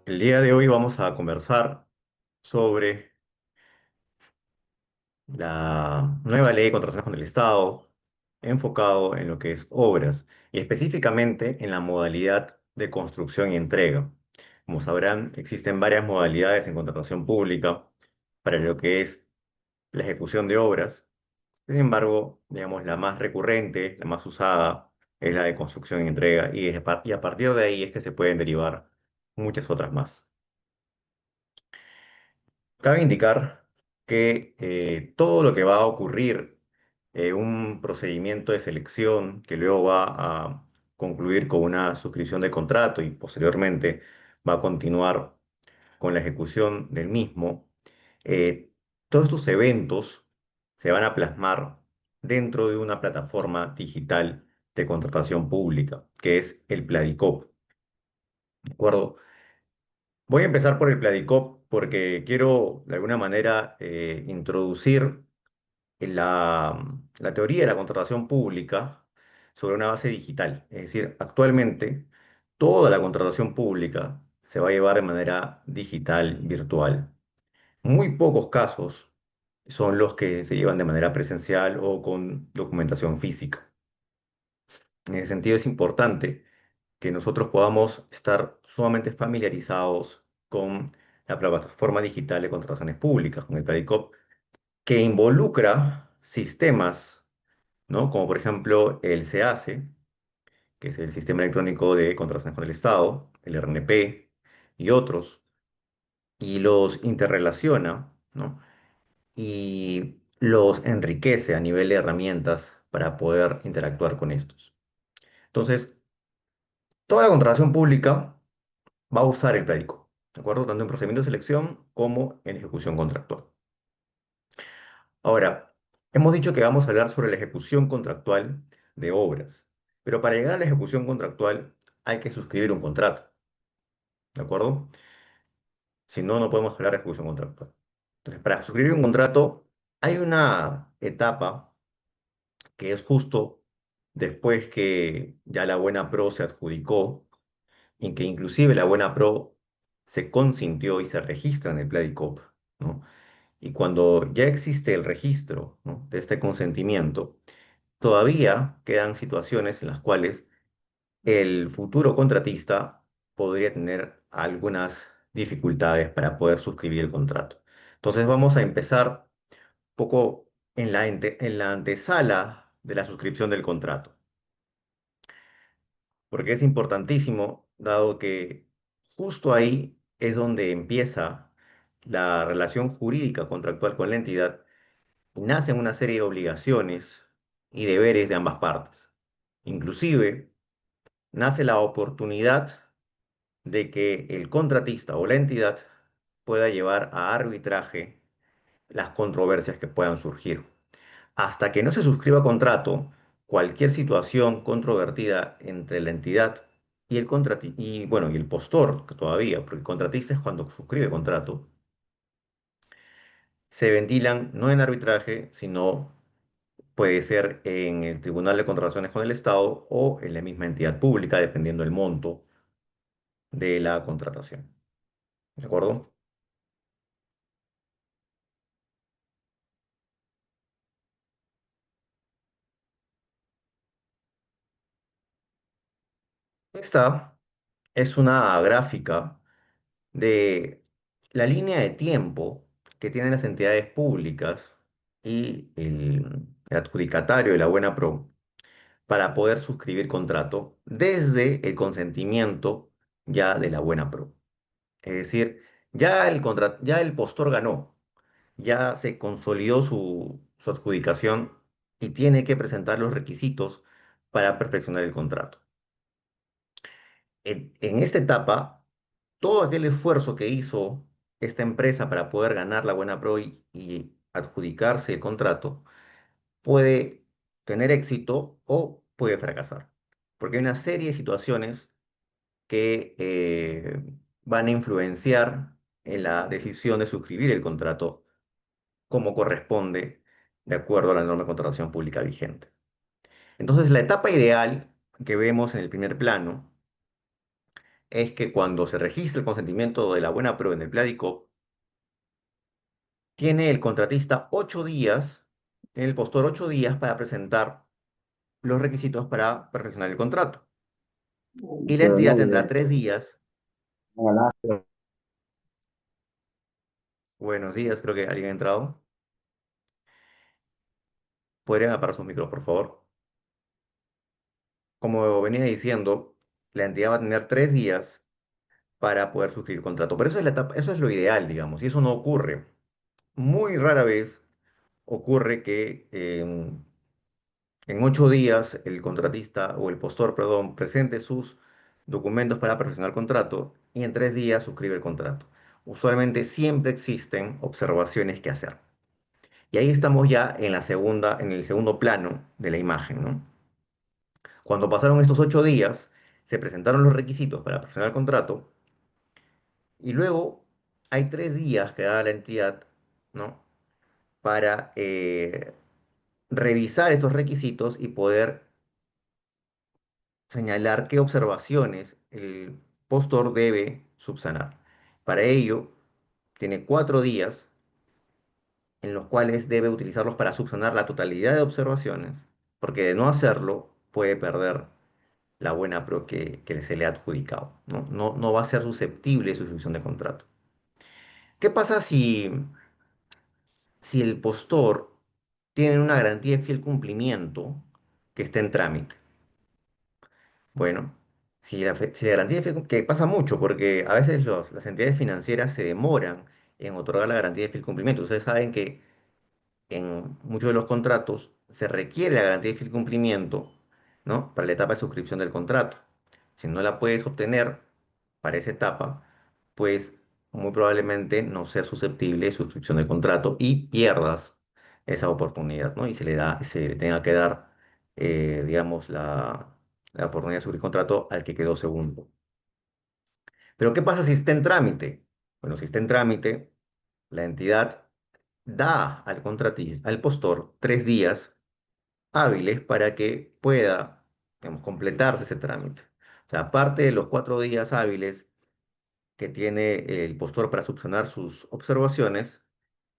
El día de hoy vamos a conversar sobre la nueva ley de contrataciones con el Estado, enfocado en lo que es obras y específicamente en la modalidad de construcción y entrega. Como sabrán, existen varias modalidades en contratación pública para lo que es la ejecución de obras. Sin embargo, digamos, la más recurrente, la más usada, es la de construcción y entrega y a partir de ahí es que se pueden derivar muchas otras más. Cabe indicar que todo lo que va a ocurrir, un procedimiento de selección que luego va a concluir con una suscripción de contrato y posteriormente va a continuar con la ejecución del mismo, eh, todos estos eventos se van a plasmar dentro de una plataforma digital de contratación pública, que es el Pladicop. ¿De acuerdo? Voy a empezar por el Pladicop porque quiero de alguna manera introducir la teoría de la contratación pública sobre una base digital. Es decir, actualmente toda la contratación pública se va a llevar de manera digital, virtual. Muy pocos casos son los que se llevan de manera presencial o con documentación física. En ese sentido es importante que nosotros podamos estar sumamente familiarizados con la plataforma digital de contrataciones públicas, con el Pladicop, que involucra sistemas, ¿no? Como por ejemplo el SEACE, que es el Sistema Electrónico de Contrataciones con el Estado, el RNP y otros, y los interrelaciona, ¿no? Y los enriquece a nivel de herramientas para poder interactuar con estos. Entonces, toda la contratación pública va a usar el prédico, ¿de acuerdo? Tanto en procedimiento de selección como en ejecución contractual. Ahora, hemos dicho que vamos a hablar sobre la ejecución contractual de obras, pero para llegar a la ejecución contractual hay que suscribir un contrato, ¿de acuerdo? Si no, no podemos hablar de ejecución contractual. Entonces, para suscribir un contrato hay una etapa que es justo después que ya la Buena Pro se adjudicó y que inclusive la Buena Pro se consintió y se registra en el Pladicop, ¿no? Y cuando ya existe el registro, ¿no?, de este consentimiento, todavía quedan situaciones en las cuales el futuro contratista podría tener algunas dificultades para poder suscribir el contrato. Entonces vamos a empezar un poco en la antesala de la suscripción del contrato, porque es importantísimo, dado que justo ahí es donde empieza la relación jurídica contractual con la entidad y nacen una serie de obligaciones y deberes de ambas partes. Inclusive, nace la oportunidad de que el contratista o la entidad pueda llevar a arbitraje las controversias que puedan surgir. Hasta que no se suscriba contrato, cualquier situación controvertida entre la entidad y y el postor, que todavía, porque el contratista es cuando suscribe contrato, se ventilan no en arbitraje, sino puede ser en el Tribunal de Contrataciones con el Estado o en la misma entidad pública, dependiendo del monto de la contratación. ¿De acuerdo? Esta es una gráfica de la línea de tiempo que tienen las entidades públicas y el adjudicatario de la Buena Pro para poder suscribir contrato desde el consentimiento ya de la Buena Pro. Es decir, ya el postor ganó, ya se consolidó su adjudicación y tiene que presentar los requisitos para perfeccionar el contrato. En esta etapa, todo aquel esfuerzo que hizo esta empresa para poder ganar la Buena Pro y adjudicarse el contrato puede tener éxito o puede fracasar, porque hay una serie de situaciones que van a influenciar en la decisión de suscribir el contrato como corresponde de acuerdo a la norma de contratación pública vigente. Entonces, la etapa ideal que vemos en el primer plano es que cuando se registra el consentimiento de la buena prueba en el Pladicop, tiene el contratista 8 días, tiene el postor 8 días para presentar los requisitos para perfeccionar el contrato. Y la Pero entidad no, tendrá 3 días. Buenos días, creo que alguien ha entrado. ¿Podrían apagar sus micros, por favor? Como venía diciendo, la entidad va a tener 3 días para poder suscribir contrato. Pero eso es la etapa, eso es lo ideal, digamos, y eso no ocurre. Muy rara vez ocurre que en 8 días el contratista o el postor, perdón, presente sus documentos para perfeccionar el contrato y en 3 días suscribe el contrato. Usualmente siempre existen observaciones que hacer. Y ahí estamos ya en la segunda, en el segundo plano de la imagen, ¿no? Cuando pasaron estos 8 días, se presentaron los requisitos para perfeccionar el contrato y luego hay 3 días que da la entidad, ¿no? Para revisar estos requisitos y poder señalar qué observaciones el postor debe subsanar. Para ello, tiene 4 días en los cuales debe utilizarlos para subsanar la totalidad de observaciones, porque de no hacerlo puede perder la buena pro que se le ha adjudicado, ¿no? No va a ser susceptible de suscripción de contrato. ¿Qué pasa si el postor tiene una garantía de fiel cumplimiento que está en trámite? Bueno, si la garantía de fiel, que pasa mucho, porque a veces las entidades financieras se demoran en otorgar la garantía de fiel cumplimiento. Ustedes saben que en muchos de los contratos se requiere la garantía de fiel cumplimiento, ¿no? Para la etapa de suscripción del contrato. Si no la puedes obtener para esa etapa, pues muy probablemente no sea susceptible de suscripción del contrato y pierdas esa oportunidad, ¿no? Y se le tenga que dar, digamos, la oportunidad de suscribir contrato al que quedó segundo. Pero ¿qué pasa si está en trámite? Bueno, si está en trámite, la entidad da al contratista, al postor, 3 días hábiles para que pueda, digamos, completarse ese trámite. O sea, aparte de los 4 días hábiles que tiene el postor para subsanar sus observaciones,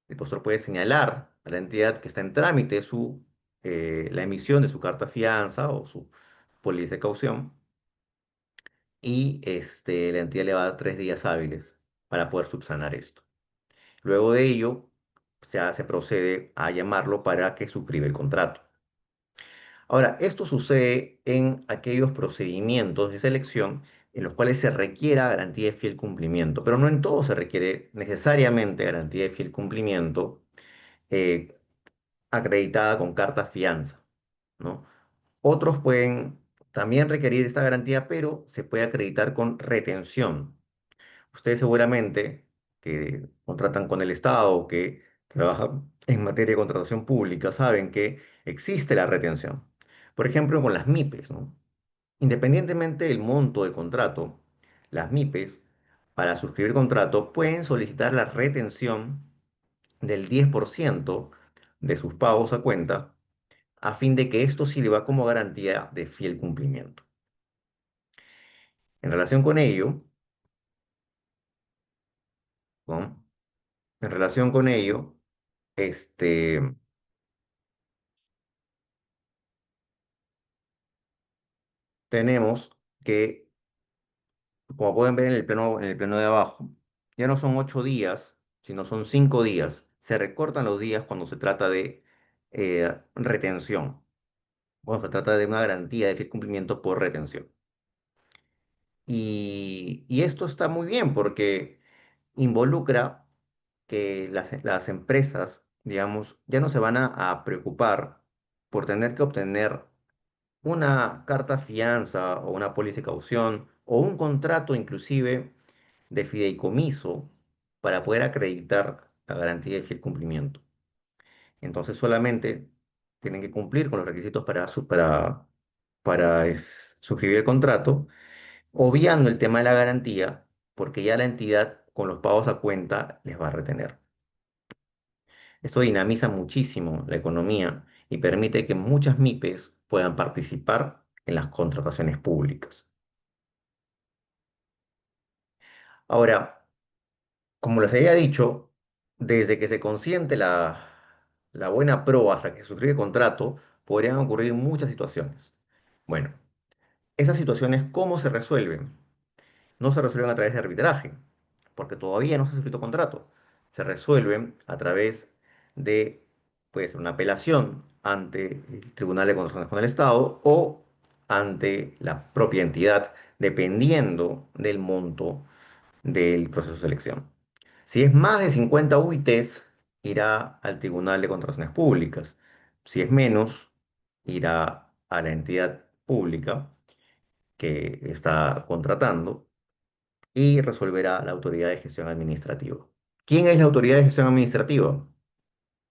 el postor puede señalar a la entidad que está en trámite la emisión de su carta fianza o su póliza de caución y la entidad le va a dar 3 días hábiles para poder subsanar esto. Luego de ello, se procede a llamarlo para que suscriba el contrato. Ahora, esto sucede en aquellos procedimientos de selección en los cuales se requiera garantía de fiel cumplimiento, pero no en todo se requiere necesariamente garantía de fiel cumplimiento eh, acreditada con carta fianza, ¿no? Otros pueden también requerir esta garantía, pero se puede acreditar con retención. Ustedes seguramente que contratan con el Estado, que trabajan en materia de contratación pública, saben que existe la retención. Por ejemplo, con las MIPES, ¿no? Independientemente del monto del contrato, las MIPES, para suscribir contrato, pueden solicitar la retención del 10% de sus pagos a cuenta, a fin de que esto sirva como garantía de fiel cumplimiento. En relación con ello, ¿no? En relación con ello, este, tenemos que, como pueden ver en el plano de abajo, ya no son 8 días, sino son 5 días. Se recortan los días cuando se trata de retención, cuando se trata de una garantía de fiel cumplimiento por retención. Y esto está muy bien porque involucra que las empresas, digamos, ya no se van a preocupar por tener que obtener una carta fianza o una póliza de caución o un contrato inclusive de fideicomiso para poder acreditar la garantía de fiel cumplimiento. Entonces solamente tienen que cumplir con los requisitos para suscribir el contrato, obviando el tema de la garantía, porque ya la entidad con los pagos a cuenta les va a retener. Esto dinamiza muchísimo la economía y permite que muchas MIPES puedan participar en las contrataciones públicas. Ahora, como les había dicho, desde que se consiente la buena pro hasta que se suscribe contrato, podrían ocurrir muchas situaciones. Bueno, esas situaciones, ¿cómo se resuelven? No se resuelven a través de arbitraje, porque todavía no se ha suscrito contrato. Se resuelven a través de, puede ser una apelación ante el Tribunal de Contrataciones con el Estado o ante la propia entidad, dependiendo del monto del proceso de selección. Si es más de 50 UITs, irá al Tribunal de Contrataciones Públicas. Si es menos, irá a la entidad pública que está contratando y resolverá la autoridad de gestión administrativa. ¿Quién es la autoridad de gestión administrativa?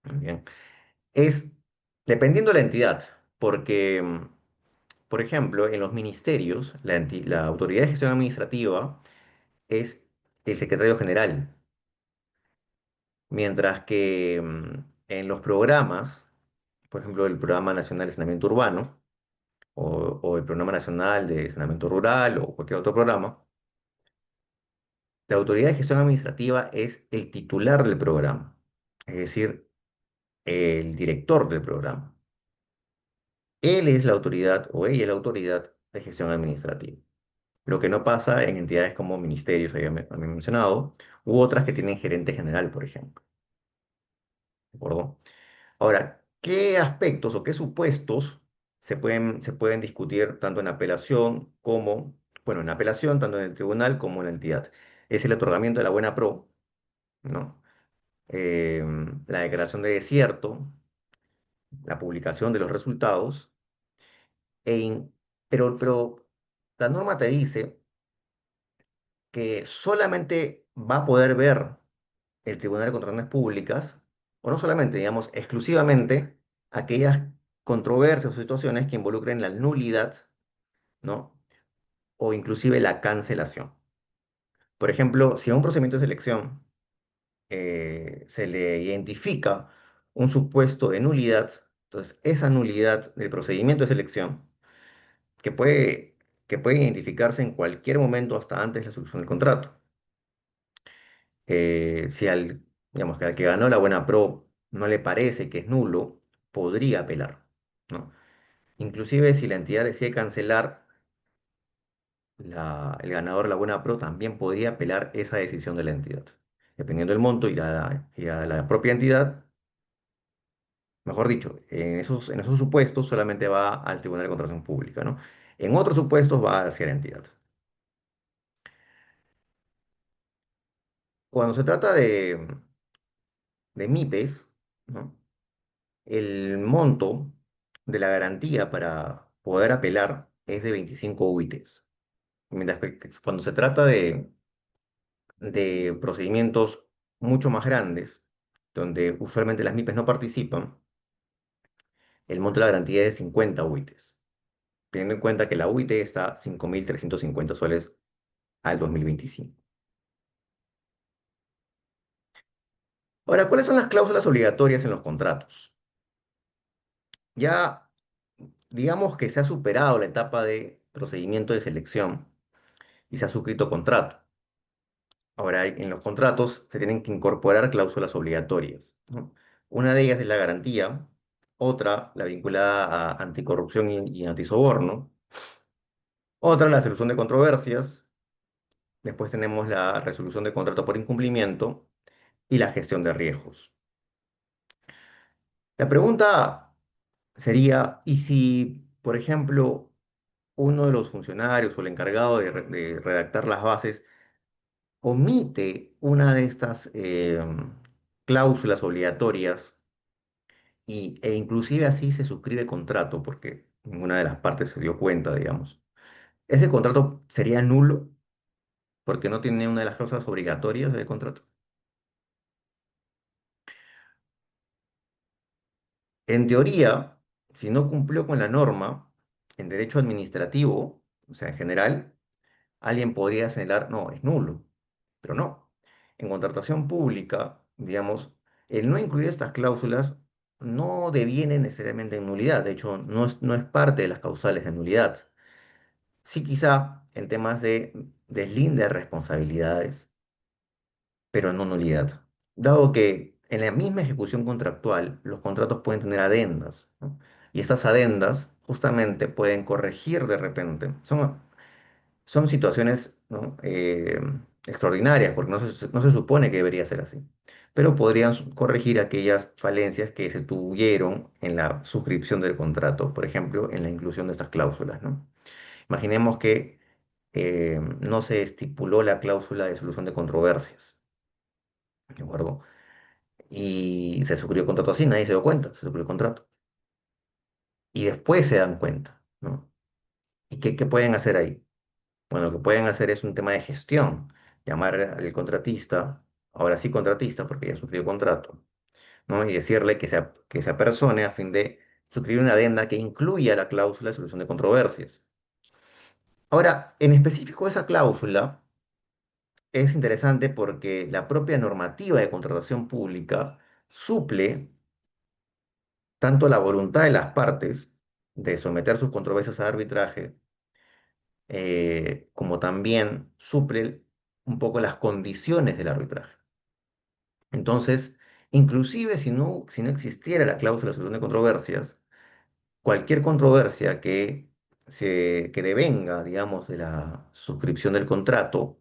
Muy bien. Es dependiendo de la entidad, porque, por ejemplo, en los ministerios, la autoridad de gestión administrativa es el secretario general, mientras que en los programas, por ejemplo, el Programa Nacional de Saneamiento Urbano o el Programa Nacional de Saneamiento Rural o cualquier otro programa, la autoridad de gestión administrativa es el titular del programa, es decir, el director del programa. Él es la autoridad o ella es la autoridad de gestión administrativa. Lo que no pasa en entidades como ministerios, había mencionado, u otras que tienen gerente general, por ejemplo. ¿De acuerdo? Ahora, ¿qué aspectos o qué supuestos se pueden discutir tanto en apelación como, bueno, en apelación, tanto en el tribunal como en la entidad? Es el otorgamiento de la buena pro, ¿no? La declaración de desierto, la publicación de los resultados, e in- pero la norma te dice que solamente va a poder ver el Tribunal de Contrataciones Públicas, o no solamente, digamos, exclusivamente aquellas controversias o situaciones que involucren la nulidad, ¿no? O inclusive la cancelación. Por ejemplo, si a un procedimiento de selección se le identifica un supuesto de nulidad, entonces esa nulidad del procedimiento de selección, que puede, que puede identificarse en cualquier momento hasta antes de la solución del contrato. Si digamos, que al que ganó la buena pro no le parece que es nulo, podría apelar, ¿no? Inclusive si la entidad decide cancelar, el ganador de la buena pro también podría apelar esa decisión de la entidad. Dependiendo del monto, irá a la propia entidad. Mejor dicho, en esos supuestos solamente va al Tribunal de Contratación Pública, ¿no? En otros supuestos va hacia la entidad. Cuando se trata de MIPES, ¿no? El monto de la garantía para poder apelar es de 25 UITs. Mientras que cuando se trata de procedimientos mucho más grandes, donde usualmente las MIPES no participan, el monto de la garantía es de 50 UITs, teniendo en cuenta que la UIT está a 5.350 soles al 2025. Ahora, ¿cuáles son las cláusulas obligatorias en los contratos? Ya digamos que se ha superado la etapa de procedimiento de selección y se ha suscrito contrato. Ahora, en los contratos se tienen que incorporar cláusulas obligatorias, ¿no? Una de ellas es la garantía, otra la vinculada a anticorrupción y antisoborno, otra la solución de controversias, después tenemos la resolución de contrato por incumplimiento y la gestión de riesgos. La pregunta sería, ¿y si, por ejemplo, uno de los funcionarios o el encargado de redactar las bases omite una de estas cláusulas obligatorias e inclusive así se suscribe el contrato porque ninguna de las partes se dio cuenta, digamos? Ese contrato sería nulo porque no tiene una de las cláusulas obligatorias del contrato. En teoría, si no cumplió con la norma en derecho administrativo, o sea, en general, alguien podría señalar, no, es nulo, pero no. En contratación pública, digamos, el no incluir estas cláusulas no deviene necesariamente en nulidad, de hecho, no es parte de las causales de nulidad. Sí, quizá en temas de deslinde responsabilidades, pero no nulidad. Dado que en la misma ejecución contractual los contratos pueden tener adendas, ¿no? Y estas adendas justamente pueden corregir de repente. Son situaciones, ¿no? Extraordinarias, porque no se supone que debería ser así. Pero podrían corregir aquellas falencias que se tuvieron en la suscripción del contrato, por ejemplo, en la inclusión de estas cláusulas, ¿no? Imaginemos que no se estipuló la cláusula de solución de controversias, ¿de acuerdo? Y se suscribió el contrato así, nadie se dio cuenta, se suscribió el contrato. Y después se dan cuenta, ¿no? ¿Y qué pueden hacer ahí? Bueno, lo que pueden hacer es un tema de gestión, llamar al contratista, ahora sí contratista, porque ya suscribió contrato, ¿no? Y decirle que se apersone a fin de suscribir una adenda que incluya la cláusula de solución de controversias. Ahora, en específico esa cláusula es interesante porque la propia normativa de contratación pública suple tanto la voluntad de las partes de someter sus controversias a arbitraje, como también suple un poco las condiciones del arbitraje. Entonces, inclusive si no existiera la cláusula de solución de controversias, cualquier controversia que devenga, digamos, de la suscripción del contrato,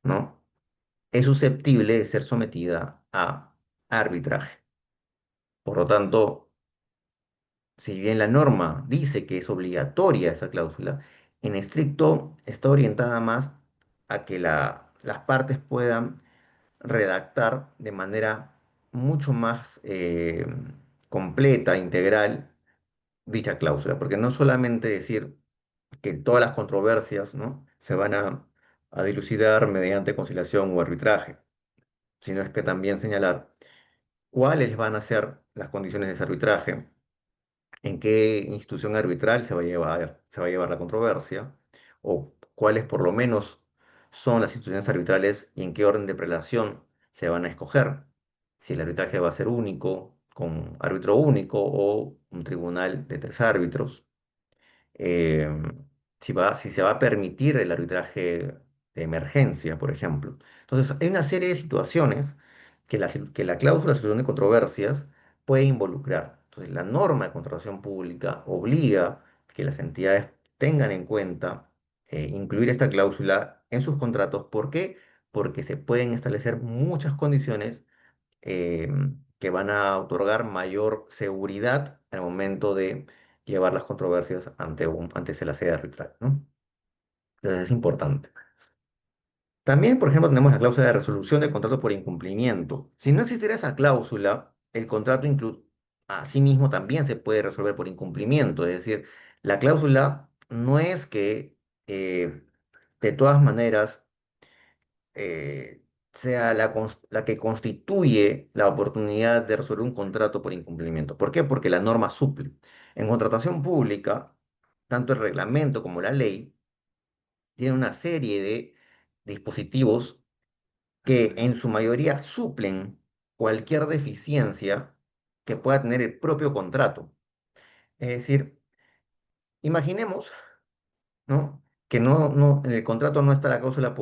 ¿no? Es susceptible de ser sometida a arbitraje. Por lo tanto, si bien la norma dice que es obligatoria esa cláusula, en estricto está orientada más a que las partes puedan redactar de manera mucho más completa, integral, dicha cláusula, porque no solamente decir que todas las controversias, ¿no? se van a dilucidar mediante conciliación o arbitraje, sino es que también señalar cuáles van a ser las condiciones de ese arbitraje, en qué institución arbitral se va a llevar la controversia, o cuáles por lo menos son las instituciones arbitrales y en qué orden de prelación se van a escoger, si el arbitraje va a ser único, con árbitro único o un tribunal de tres árbitros, eh, si se va a permitir el arbitraje de emergencia, por ejemplo. Entonces, hay una serie de situaciones que la cláusula de solución de controversias puede involucrar. Entonces, la norma de contratación pública obliga que las entidades tengan en cuenta incluir esta cláusula en sus contratos. ¿Por qué? Porque se pueden establecer muchas condiciones eh, que van a otorgar mayor seguridad al momento de llevar las controversias ante la sede arbitral, ¿no? Entonces es importante. También, por ejemplo, tenemos la cláusula de resolución del contrato por incumplimiento. Si no existiera esa cláusula, el contrato asimismo también se puede resolver por incumplimiento. Es decir, la cláusula no es que de todas maneras sea la que constituye la oportunidad de resolver un contrato por incumplimiento. ¿Por qué? Porque la norma suple. En contratación pública, tanto el reglamento como la ley tienen una serie de dispositivos que en su mayoría suplen cualquier deficiencia que pueda tener el propio contrato. Es decir, imaginemos, ¿no? Que en el contrato no está la cláusula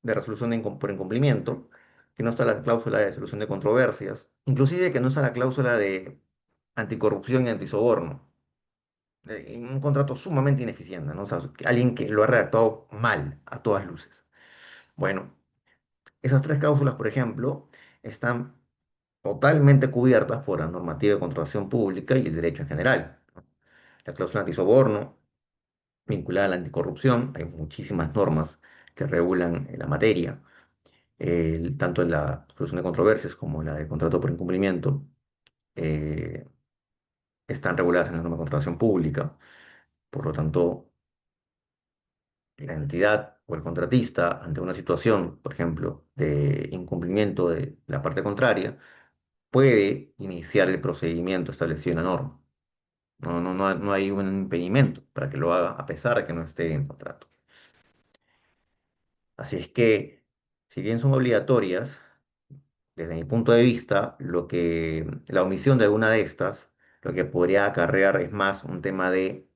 de resolución por incumplimiento, que no está la cláusula de solución de controversias, inclusive que no está la cláusula de anticorrupción y antisoborno. Un contrato sumamente ineficiente, ¿no? O sea, alguien que lo ha redactado mal, a todas luces. Bueno, esas tres cláusulas, por ejemplo, están totalmente cubiertas por la normativa de contratación pública y el derecho en general. La cláusula antisoborno vinculada a la anticorrupción. Hay muchísimas normas que regulan la materia, tanto en la solución de controversias como la de contrato por incumplimiento, eh, están reguladas en la norma de contratación pública. Por lo tanto, la entidad o el contratista, ante una situación, por ejemplo, de incumplimiento de la parte contraria, puede iniciar el procedimiento establecido en la norma. No hay un impedimento para que lo haga a pesar de que no esté en contrato. Así es que, si bien son obligatorias, desde mi punto de vista, la omisión de alguna de estas, lo que podría acarrear es más un tema de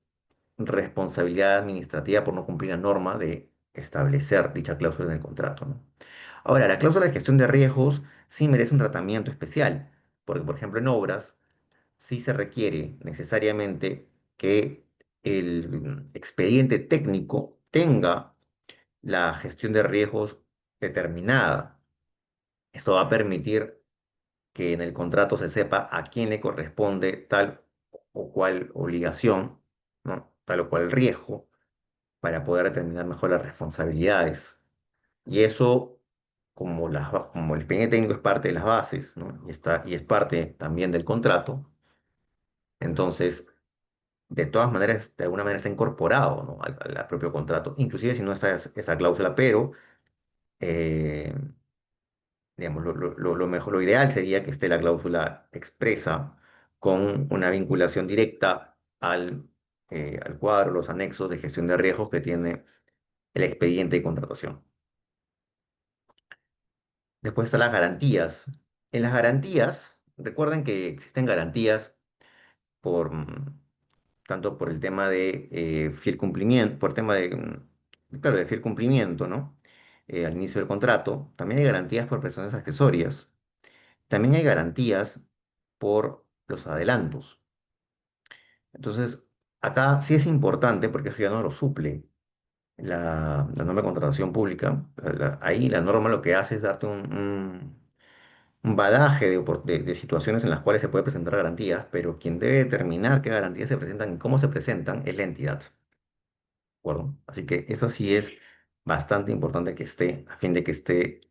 responsabilidad administrativa por no cumplir la norma de establecer dicha cláusula en el contrato, ¿no? Ahora, la cláusula de gestión de riesgos sí merece un tratamiento especial, porque, por ejemplo, en obras sí se requiere necesariamente que el expediente técnico tenga la gestión de riesgos determinada. Esto va a permitir que en el contrato se sepa a quién le corresponde tal o cual obligación, ¿no? Tal o cual riesgo, para poder determinar mejor las responsabilidades. Y eso, como el expediente técnico es parte de las bases, ¿no? Y es parte también del contrato, entonces, de todas maneras, de alguna manera está incorporado, ¿no? Al propio contrato, inclusive si no está esa cláusula, pero eh, digamos, lo mejor, lo ideal sería que esté la cláusula expresa con una vinculación directa al cuadro, los anexos de gestión de riesgos que tiene el expediente de contratación. Después están las garantías. En las garantías, recuerden que existen garantías por, tanto por el tema de fiel cumplimiento, por tema de, claro, de fiel cumplimiento, ¿no? Al inicio del contrato. También hay garantías por presiones accesorias. También hay garantías por los adelantos. Entonces, acá sí es importante, porque eso ya no lo suple la norma de contratación pública. Ahí la norma lo que hace es darte un badaje de situaciones en las cuales se puede presentar garantías, pero quien debe determinar qué garantías se presentan y cómo se presentan es la entidad. ¿De acuerdo? Así que eso sí es bastante importante que esté, a fin de que esté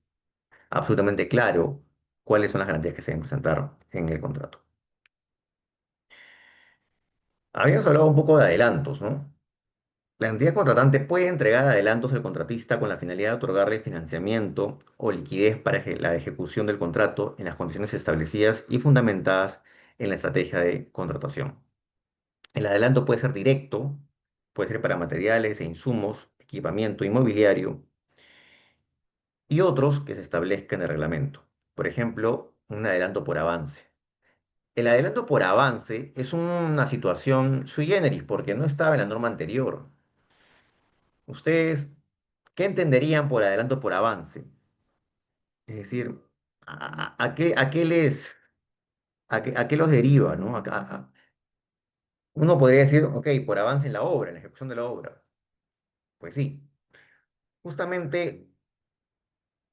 absolutamente claro cuáles son las garantías que se deben presentar en el contrato. Habíamos hablado un poco de adelantos, ¿no? La entidad contratante puede entregar adelantos al contratista con la finalidad de otorgarle financiamiento o liquidez para la ejecución del contrato en las condiciones establecidas y fundamentadas en la estrategia de contratación. El adelanto puede ser directo, puede ser para materiales e insumos, equipamiento inmobiliario y otros que se establezcan en el reglamento. Por ejemplo, un adelanto por avance. El adelanto por avance es una situación sui generis porque no estaba en la norma anterior. ¿Ustedes qué entenderían por adelanto por avance? Es decir, ¿a qué los deriva, ¿no? Uno podría decir, ok, por avance en la obra, en la ejecución de la obra. Pues sí, justamente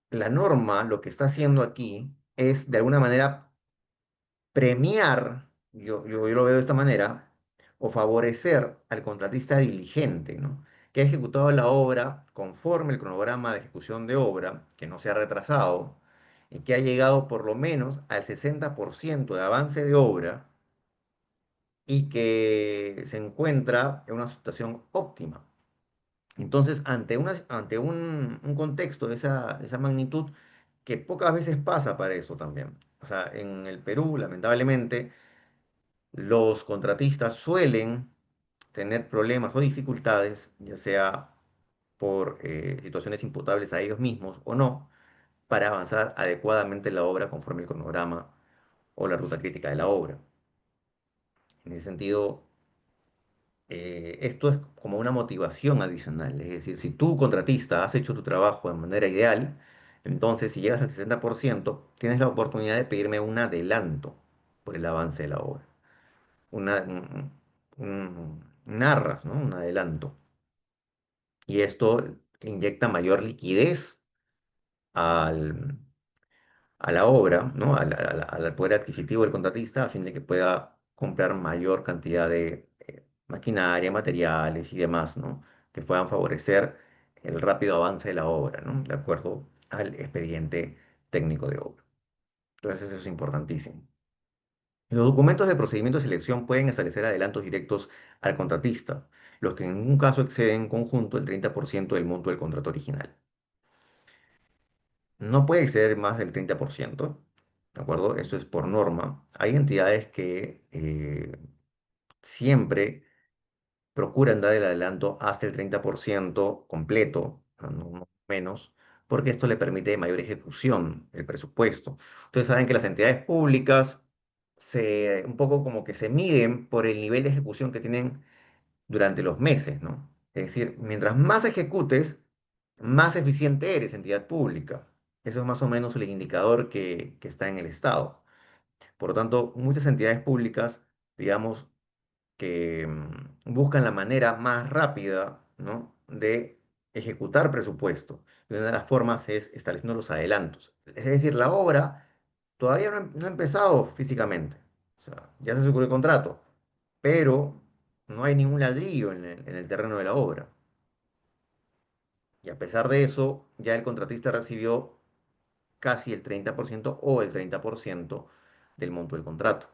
la norma lo que está haciendo aquí es de alguna manera premiar, yo lo veo de esta manera, o favorecer al contratista diligente, ¿no? Que ha ejecutado la obra conforme el cronograma de ejecución de obra, que no se ha retrasado, y que ha llegado por lo menos al 60% de avance de obra y que se encuentra en una situación óptima. Entonces, ante un contexto de esa magnitud, que pocas veces pasa para eso también. O sea, en el Perú, lamentablemente, los contratistas suelen tener problemas o dificultades, ya sea por situaciones imputables a ellos mismos o no, para avanzar adecuadamente la obra conforme el cronograma o la ruta crítica de la obra. En ese sentido, esto es como una motivación adicional. Es decir, si tú, contratista, has hecho tu trabajo de manera ideal, entonces si llegas al 60%, tienes la oportunidad de pedirme un adelanto por el avance de la obra. Narras, ¿no? Un adelanto. Y esto inyecta mayor liquidez al, a la obra, ¿no? Al poder adquisitivo del contratista a fin de que pueda comprar mayor cantidad de maquinaria, materiales y demás, ¿no? Que puedan favorecer el rápido avance de la obra, ¿no? De acuerdo al expediente técnico de obra. Entonces eso es importantísimo. Los documentos de procedimiento de selección pueden establecer adelantos directos al contratista, los que en ningún caso exceden en conjunto el 30% del monto del contrato original. No puede exceder más del 30%, ¿de acuerdo? Esto es por norma. Hay entidades que siempre procuran dar el adelanto hasta el 30% completo, no menos, porque esto le permite mayor ejecución del presupuesto. Ustedes saben que las entidades públicas un poco como que se miden por el nivel de ejecución que tienen durante los meses, ¿no? Es decir, mientras más ejecutes, más eficiente eres, entidad pública. Eso es más o menos el indicador que está en el Estado. Por lo tanto, muchas entidades públicas, digamos, que buscan la manera más rápida, ¿no?, de ejecutar presupuesto. Y una de las formas es estableciendo los adelantos. Es decir, la obra todavía no ha empezado físicamente. O sea, ya se suscribió el contrato, pero no hay ningún ladrillo en el terreno de la obra. Y a pesar de eso, ya el contratista recibió casi el 30% o el 30% del monto del contrato,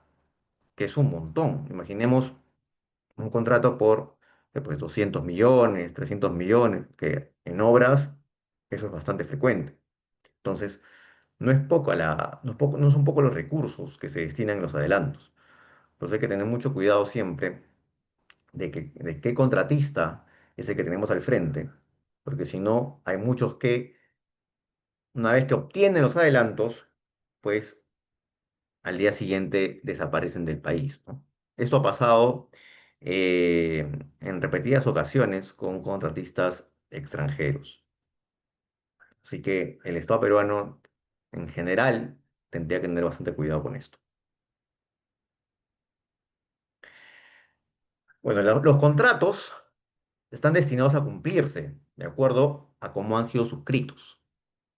que es un montón. Imaginemos un contrato por pues, 200 millones, 300 millones, que en obras eso es bastante frecuente. Entonces, no son pocos los recursos que se destinan en los adelantos. Entonces hay que tener mucho cuidado siempre de qué contratista es el que tenemos al frente, porque si no, hay muchos que una vez que obtienen los adelantos, pues al día siguiente desaparecen del país, ¿no? Esto ha pasado en repetidas ocasiones con contratistas extranjeros. Así que el Estado peruano, en general, tendría que tener bastante cuidado con esto. Bueno, los contratos están destinados a cumplirse de acuerdo a cómo han sido suscritos.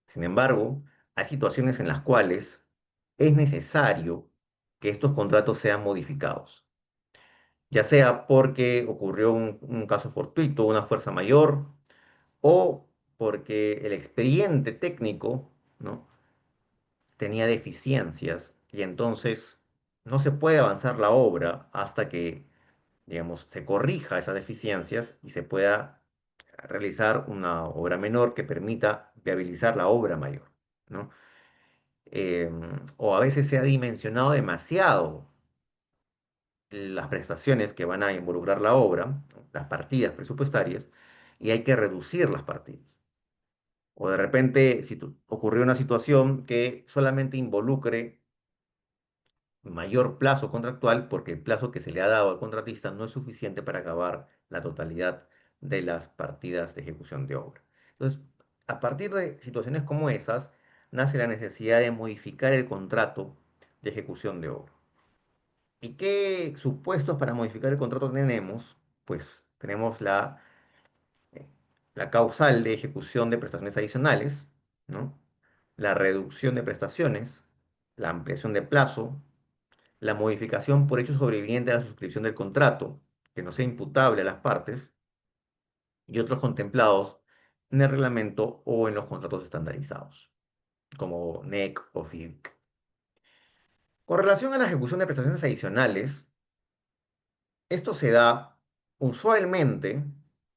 Sin embargo, hay situaciones en las cuales es necesario que estos contratos sean modificados, ya sea porque ocurrió un caso fortuito, una fuerza mayor, o porque el expediente técnico, ¿no?, tenía deficiencias y entonces no se puede avanzar la obra hasta que, digamos, se corrija esas deficiencias y se pueda realizar una obra menor que permita viabilizar la obra mayor, ¿no? O a veces se ha dimensionado demasiado las prestaciones que van a involucrar la obra, las partidas presupuestarias, y hay que reducir las partidas. O de repente, si ocurrió una situación que solamente involucre mayor plazo contractual, porque el plazo que se le ha dado al contratista no es suficiente para acabar la totalidad de las partidas de ejecución de obra. Entonces, a partir de situaciones como esas, nace la necesidad de modificar el contrato de ejecución de obra. ¿Y qué supuestos para modificar el contrato tenemos? Pues tenemos eh, la causal de ejecución de prestaciones adicionales, ¿no?, la reducción de prestaciones, la ampliación de plazo, la modificación por hecho sobreviviente a la suscripción del contrato, que no sea imputable a las partes, y otros contemplados en el reglamento o en los contratos estandarizados, como NEC o FIDC. Con relación a la ejecución de prestaciones adicionales, esto se da usualmente,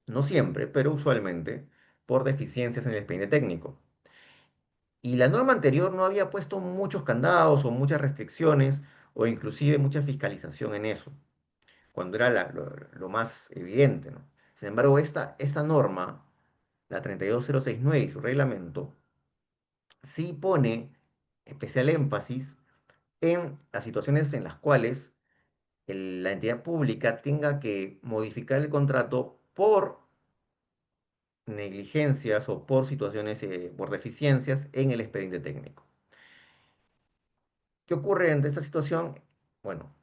no siempre, pero usualmente, por deficiencias en el expediente técnico. Y la norma anterior no había puesto muchos candados o muchas restricciones o inclusive mucha fiscalización en eso, cuando era lo más evidente, ¿no? Sin embargo, esta norma, la 32069 y su reglamento, sí pone especial énfasis en las situaciones en las cuales la entidad pública tenga que modificar el contrato por negligencias o por situaciones, por deficiencias en el expediente técnico. ¿Qué ocurre ante esta situación? Bueno,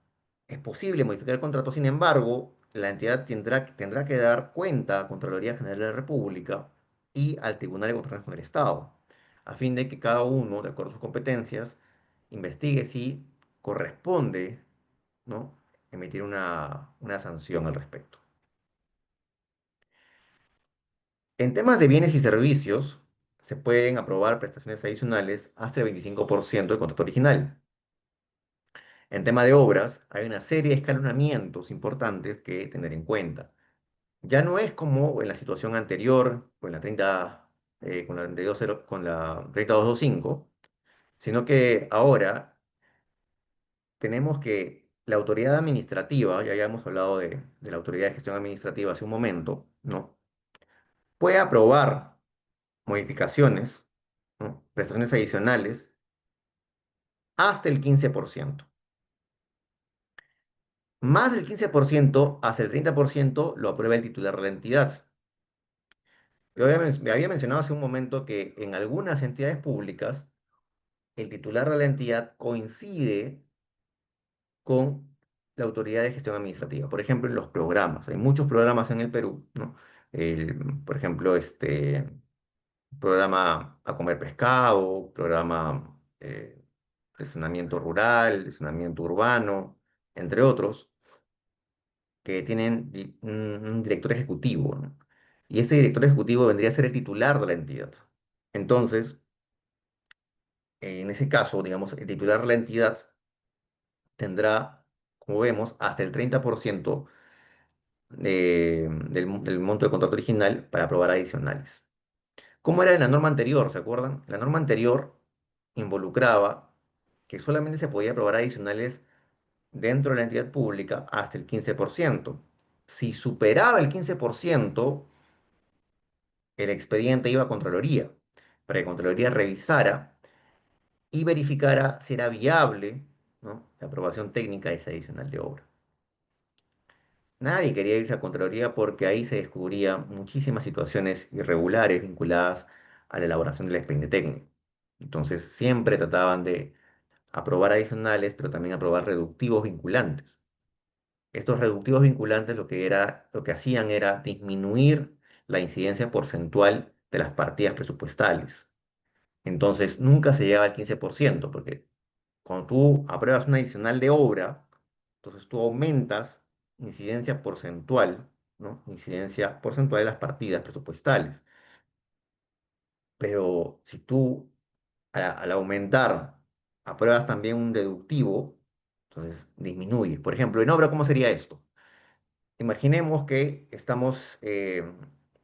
es posible modificar el contrato, sin embargo, la entidad tendrá que dar cuenta a Contraloría General de la República y al Tribunal de Contrataciones con el Estado, a fin de que cada uno, de acuerdo a sus competencias, investigue si corresponde, ¿no?, emitir una sanción al respecto. En temas de bienes y servicios, se pueden aprobar prestaciones adicionales hasta el 25% del contrato original. En tema de obras, hay una serie de escalonamientos importantes que tener en cuenta. Ya no es como en la situación anterior, con la 32.0 con la 30225, sino que ahora tenemos que la autoridad administrativa, ya habíamos hablado de la autoridad de gestión administrativa hace un momento, ¿no?, puede aprobar modificaciones, ¿no?, prestaciones adicionales, hasta el 15%. Más del 15%, hasta el 30% lo aprueba el titular de la entidad. Me había mencionado hace un momento que en algunas entidades públicas el titular de la entidad coincide con la autoridad de gestión administrativa. Por ejemplo, en los programas. Hay muchos programas en el Perú, ¿no? Por ejemplo, programa A Comer Pescado, programa de saneamiento rural, de saneamiento urbano, entre otros, que tienen un director ejecutivo, ¿no? Y ese director ejecutivo vendría a ser el titular de la entidad. Entonces, en ese caso, digamos, el titular de la entidad tendrá, como vemos, hasta el 30% del monto del contrato original para aprobar adicionales. ¿Cómo era en la norma anterior? ¿Se acuerdan? La norma anterior involucraba que solamente se podía aprobar adicionales dentro de la entidad pública hasta el 15%. Si superaba el 15%, el expediente iba a Contraloría, para que Contraloría revisara y verificara si era viable, ¿no?, la aprobación técnica de ese adicional de obra. Nadie quería irse a Contraloría porque ahí se descubrían muchísimas situaciones irregulares vinculadas a la elaboración del expediente técnico. Entonces siempre trataban de aprobar adicionales, pero también aprobar reductivos vinculantes. Estos reductivos vinculantes lo que hacían era disminuir la incidencia porcentual de las partidas presupuestales. Entonces nunca se llegaba al 15%, porque cuando tú apruebas una adicional de obra, entonces tú aumentas incidencia porcentual, ¿no? Incidencia porcentual de las partidas presupuestales. Pero si tú al aumentar apruebas también un deductivo, entonces disminuye. Por ejemplo, en obra, ¿cómo sería esto? Imaginemos que estamos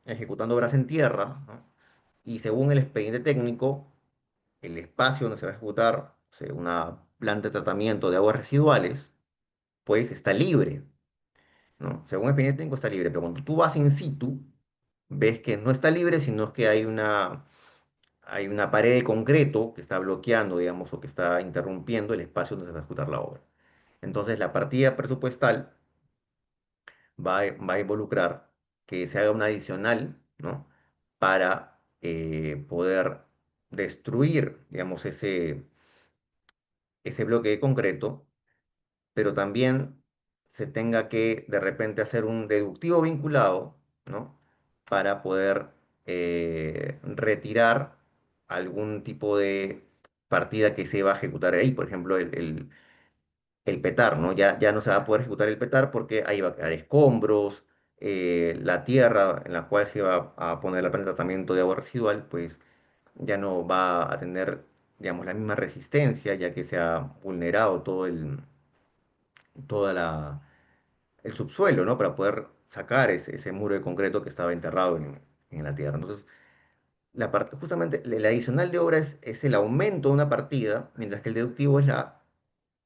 ejecutando obras en tierra, ¿no? Y según el expediente técnico, el espacio donde se va a ejecutar, o sea, una planta de tratamiento de aguas residuales, pues está libre, ¿no? Según el expediente técnico está libre, pero cuando tú vas in situ, ves que no está libre, sino que hay una pared de concreto que está bloqueando, digamos, o que está interrumpiendo el espacio donde se va a ejecutar la obra. Entonces, la partida presupuestal va a involucrar que se haga una adicional, ¿no?, para poder destruir, digamos, ese bloque de concreto, pero también se tenga que de repente hacer un deductivo vinculado, ¿no?, para poder retirar algún tipo de partida que se va a ejecutar ahí, por ejemplo, el petar, ¿no? Ya no se va a poder ejecutar el petar porque ahí va a quedar escombros, la tierra en la cual se va a poner la planta de tratamiento de agua residual, pues ya no va a tener, digamos, la misma resistencia, ya que se ha vulnerado toda el subsuelo, ¿no? Para poder sacar ese muro de concreto que estaba enterrado en la tierra. Entonces, justamente el adicional de obra es el aumento de una partida, mientras que el deductivo es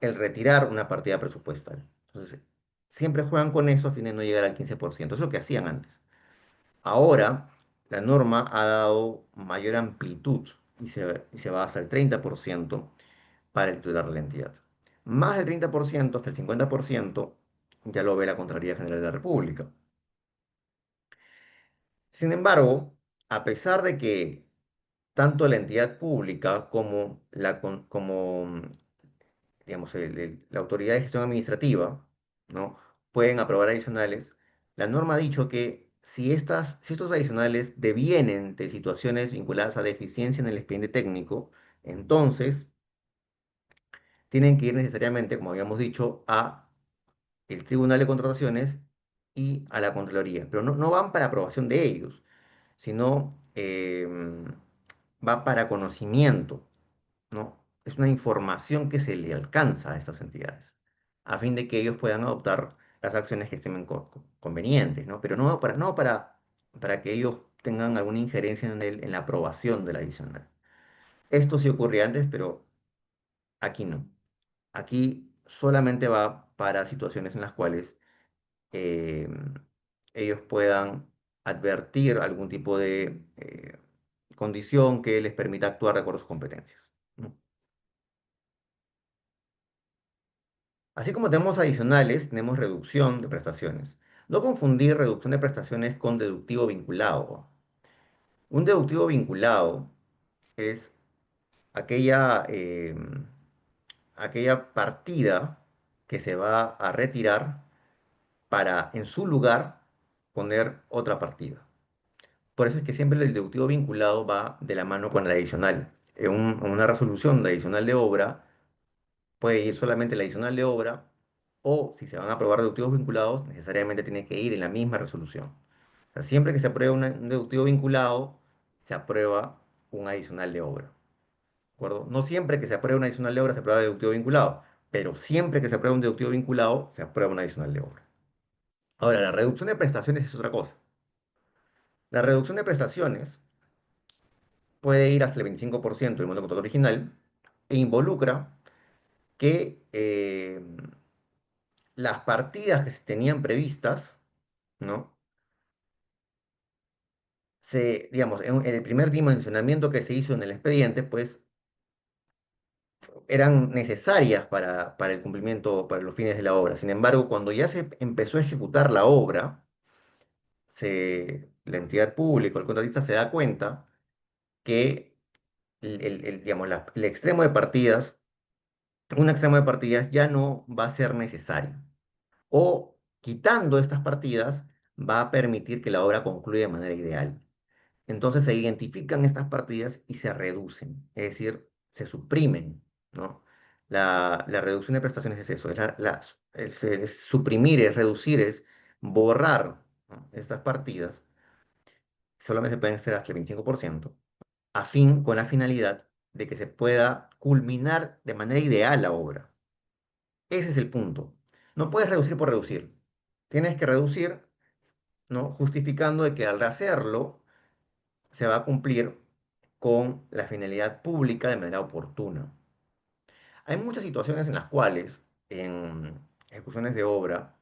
el retirar una partida presupuestal. Entonces, siempre juegan con eso a fin de no llegar al 15%. Eso es lo que hacían antes. Ahora, la norma ha dado mayor amplitud y se va hasta el 30% para el titular de la entidad. Más del 30%, hasta el 50%, ya lo ve la Contraloría General de la República. Sin embargo, a pesar de que tanto la entidad pública como digamos, la autoridad de gestión administrativa, ¿no?, pueden aprobar adicionales, la norma ha dicho que si estos adicionales devienen de situaciones vinculadas a deficiencia en el expediente técnico, entonces tienen que ir necesariamente, como habíamos dicho, a el Tribunal de Contrataciones y a la Contraloría, pero no van para aprobación de ellos, sino va para conocimiento, ¿no? Es una información que se le alcanza a estas entidades, a fin de que ellos puedan adoptar las acciones que estimen convenientes, ¿no? Pero para que ellos tengan alguna injerencia en la aprobación de la adicional. Esto sí ocurría antes, pero aquí no. Aquí solamente va para situaciones en las cuales eh, ellos puedan advertir algún tipo de condición que les permita actuar de acuerdo a sus competencias, ¿no? Así como tenemos adicionales, tenemos reducción de prestaciones. No confundir reducción de prestaciones con deductivo vinculado. Un deductivo vinculado es aquella, aquella partida que se va a retirar para en su lugar poner otra partida. Por eso es que siempre el deductivo vinculado va de la mano con el adicional. En una resolución de adicional de obra puede ir solamente el adicional de obra o si se van a aprobar deductivos vinculados, necesariamente tiene que ir en la misma resolución. O sea, siempre que se apruebe un deductivo vinculado, se aprueba un adicional de obra. ¿De acuerdo? No siempre que se apruebe un adicional de obra se aprueba deductivo vinculado, pero siempre que se apruebe un deductivo vinculado, se aprueba un adicional de obra. Ahora, la reducción de prestaciones es otra cosa. La reducción de prestaciones puede ir hasta el 25% del monto contrato original e involucra que las partidas que se tenían previstas, ¿no? Digamos, en el primer dimensionamiento que se hizo en el expediente, pues eran necesarias para el cumplimiento, para los fines de la obra. Sin embargo, cuando ya se empezó a ejecutar la obra, la entidad pública, el contratista se da cuenta que digamos, el extremo de partidas, un extremo de partidas ya no va a ser necesario. O quitando estas partidas, va a permitir que la obra concluya de manera ideal. Entonces se identifican estas partidas y se reducen, es decir, se suprimen, ¿no? La reducción de prestaciones es eso, es suprimir, es reducir, es borrar, ¿no? Estas partidas, solamente pueden ser hasta el 25%, con la finalidad de que se pueda culminar de manera ideal la obra. Ese es el punto. No puedes reducir por reducir. Tienes que reducir, ¿no? Justificando de que al hacerlo se va a cumplir con la finalidad pública de manera oportuna. Hay muchas situaciones en las cuales, en ejecuciones de obra,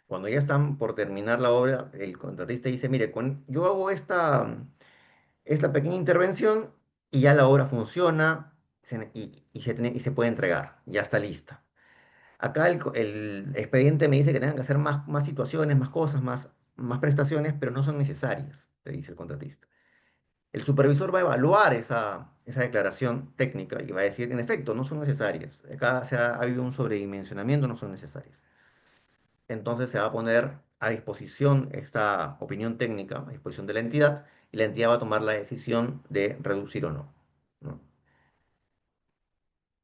cuando ya están por terminar la obra, el contratista dice, mire, yo hago esta pequeña intervención y ya la obra funciona y se puede entregar, ya está lista. Acá el expediente me dice que tengan que hacer más situaciones, más cosas, más prestaciones, pero no son necesarias, te dice el contratista. El supervisor va a evaluar esa declaración técnica y va a decir, en efecto, no son necesarias. Acá ha habido un sobredimensionamiento, no son necesarias. Entonces se va a poner a disposición esta opinión técnica, a disposición de la entidad, y la entidad va a tomar la decisión de reducir o no, ¿no?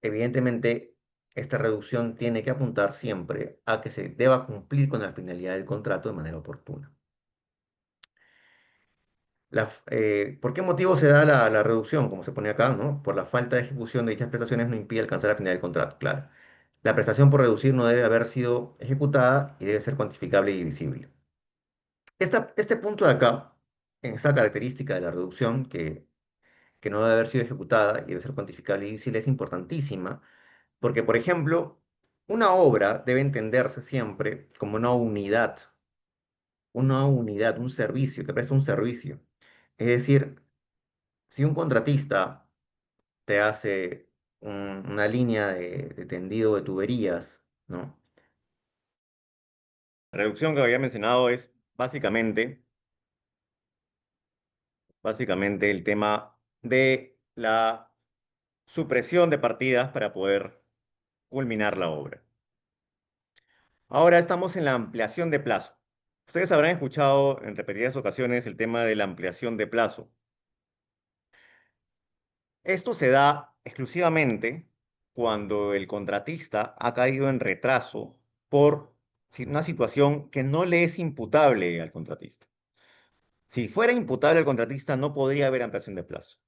Evidentemente, esta reducción tiene que apuntar siempre a que se deba cumplir con la finalidad del contrato de manera oportuna. ¿Por qué motivo se da la reducción, como se pone acá, ¿no? Por la falta de ejecución de dichas prestaciones no impide alcanzar la finalidad del contrato, claro. La prestación por reducir no debe haber sido ejecutada y debe ser cuantificable y divisible. Este punto de acá, en esta característica de la reducción, que no debe haber sido ejecutada y debe ser cuantificable y divisible, es importantísima, porque, por ejemplo, una obra debe entenderse siempre como una unidad, un servicio, que presta un servicio. Es decir, si un contratista te hace una línea de tendido de tuberías, ¿no? La reducción que había mencionado es básicamente el tema de la supresión de partidas para poder culminar la obra. Ahora estamos en la ampliación de plazo. Ustedes habrán escuchado en repetidas ocasiones el tema de la ampliación de plazo. Esto se da exclusivamente cuando el contratista ha caído en retraso por una situación que no le es imputable al contratista. Si fuera imputable al contratista, no podría haber ampliación de plazo.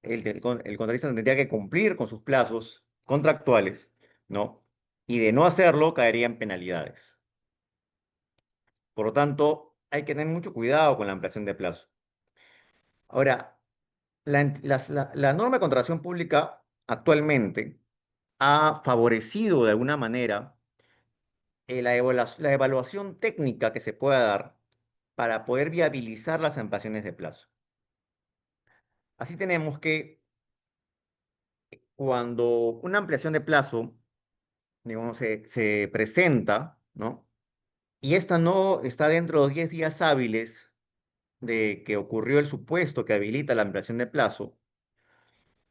El contratista tendría que cumplir con sus plazos contractuales, ¿no? Y de no hacerlo, caería en penalidades. Por lo tanto, hay que tener mucho cuidado con la ampliación de plazo. Ahora, la norma de contratación pública actualmente ha favorecido de alguna manera la evaluación técnica que se pueda dar para poder viabilizar las ampliaciones de plazo. Así tenemos que cuando una ampliación de plazo, digamos, se presenta, ¿no? Y esta no está dentro de los 10 días hábiles de que ocurrió el supuesto que habilita la ampliación de plazo,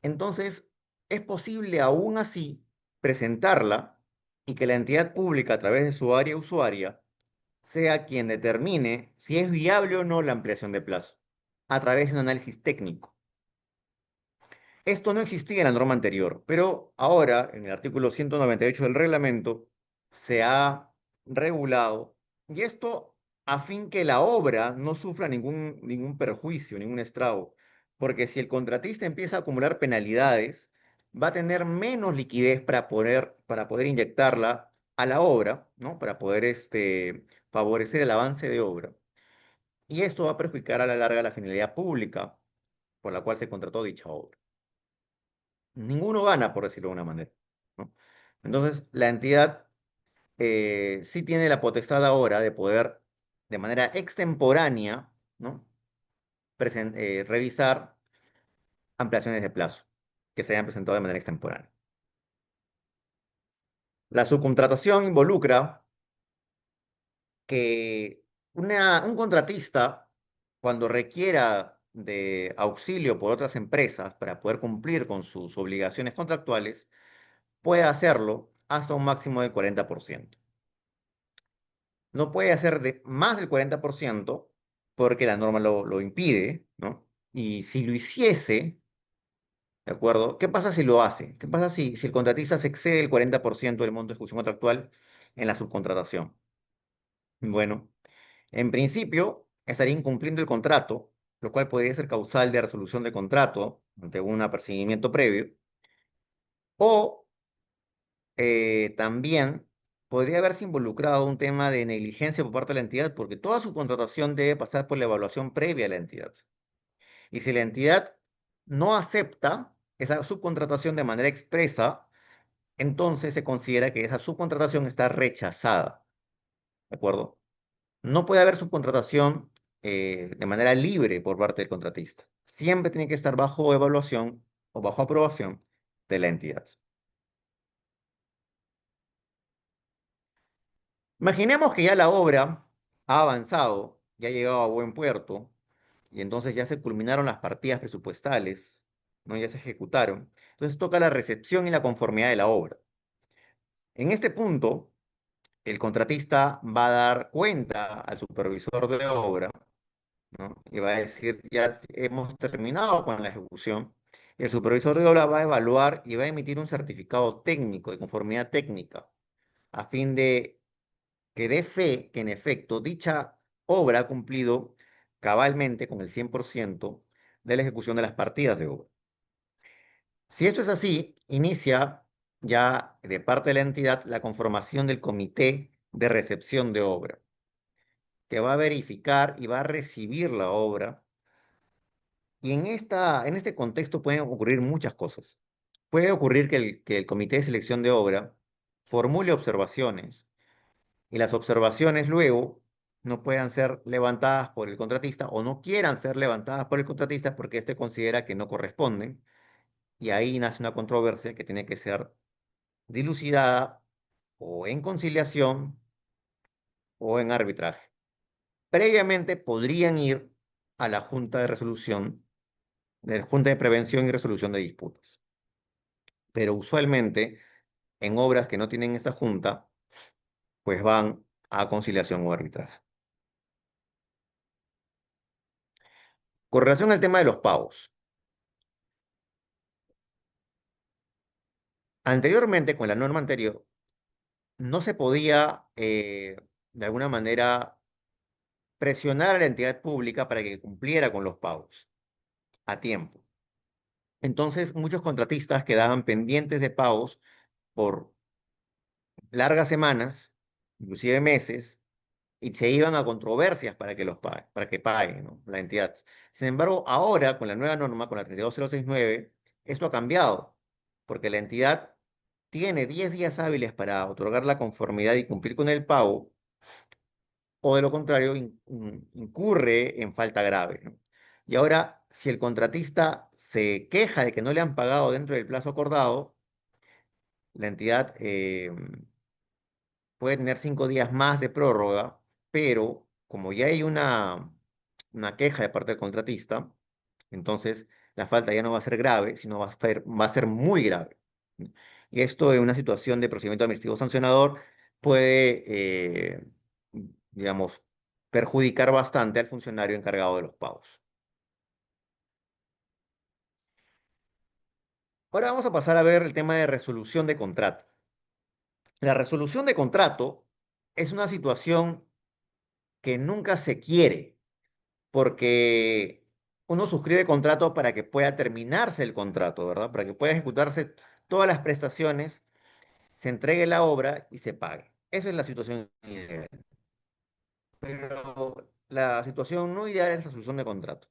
entonces es posible aún así presentarla y que la entidad pública a través de su área usuaria sea quien determine si es viable o no la ampliación de plazo a través de un análisis técnico. Esto no existía en la norma anterior, pero ahora, en el artículo 198 del reglamento, se ha regulado, y esto a fin que la obra no sufra ningún perjuicio, ningún estrago, porque si el contratista empieza a acumular penalidades, va a tener menos liquidez para poder inyectarla a la obra, ¿no? Para poder favorecer el avance de obra. Y esto va a perjudicar a la larga la finalidad pública por la cual se contrató dicha obra. Ninguno gana, por decirlo de una manera, ¿no? Entonces, la entidad sí tiene la potestad ahora de poder, de manera extemporánea, ¿no? Revisar ampliaciones de plazo que se hayan presentado de manera extemporánea. La subcontratación involucra que un contratista, cuando requiera de auxilio por otras empresas para poder cumplir con sus obligaciones contractuales, puede hacerlo hasta un máximo del 40%. No puede hacer más del 40% porque la norma lo impide, ¿no? Y si lo hiciese, ¿de acuerdo? ¿Qué pasa si lo hace? ¿Qué pasa si el contratista se excede el 40% del monto de ejecución contractual en la subcontratación? Bueno, en principio estaría incumpliendo el contrato, lo cual podría ser causal de resolución de contrato ante un apercibimiento previo, o también podría haberse involucrado un tema de negligencia por parte de la entidad, porque toda su contratación debe pasar por la evaluación previa a la entidad. Y si la entidad no acepta esa subcontratación de manera expresa, entonces se considera que esa subcontratación está rechazada, ¿de acuerdo? No puede haber subcontratación de manera libre por parte del contratista. Siempre tiene que estar bajo evaluación o bajo aprobación de la entidad. Imaginemos que ya la obra ha avanzado, ya ha llegado a buen puerto, y entonces ya se culminaron las partidas presupuestales, ¿no? Ya se ejecutaron. Entonces toca la recepción y la conformidad de la obra. En este punto, el contratista va a dar cuenta al supervisor de obra, ¿no? Y va a decir, ya hemos terminado con la ejecución. Y el supervisor de obra va a evaluar y va a emitir un certificado técnico de conformidad técnica a fin de que dé fe que en efecto dicha obra ha cumplido cabalmente con el 100% de la ejecución de las partidas de obra. Si esto es así, inicia ya de parte de la entidad la conformación del comité de recepción de obra, que va a verificar y va a recibir la obra. Y en este contexto pueden ocurrir muchas cosas. Puede ocurrir que el comité de selección de obra formule observaciones y las observaciones luego no puedan ser levantadas por el contratista o no quieran ser levantadas por el contratista porque éste considera que no corresponden, y ahí nace una controversia que tiene que ser dilucidada o en conciliación o en arbitraje. Previamente podrían ir a la Junta de Resolución, de la Junta de Prevención y Resolución de Disputas, pero usualmente en obras que no tienen esta junta, pues van a conciliación o arbitraje. Con relación al tema de los pagos, anteriormente, con la norma anterior, no se podía, de alguna manera, presionar a la entidad pública para que cumpliera con los pagos a tiempo. Entonces, muchos contratistas quedaban pendientes de pagos por largas semanas, inclusive meses, y se iban a controversias para que para que paguen, ¿no? La entidad. Sin embargo, ahora, con la nueva norma, con la 32069, esto ha cambiado, porque la entidad tiene 10 días hábiles para otorgar la conformidad y cumplir con el pago, o de lo contrario, incurre en falta grave, ¿no? Y ahora, si el contratista se queja de que no le han pagado dentro del plazo acordado, la entidad puede tener 5 días más de prórroga, pero como ya hay una queja de parte del contratista, entonces la falta ya no va a ser grave, sino va a ser muy grave. Y esto en una situación de procedimiento administrativo sancionador puede, digamos, perjudicar bastante al funcionario encargado de los pagos. Ahora vamos a pasar a ver el tema de resolución de contrato. La resolución de contrato es una situación que nunca se quiere, porque uno suscribe contrato para que pueda terminarse el contrato, ¿verdad? Para que pueda ejecutarse todas las prestaciones, se entregue la obra y se pague. Esa es la situación ideal. Pero la situación no ideal es la resolución de contrato,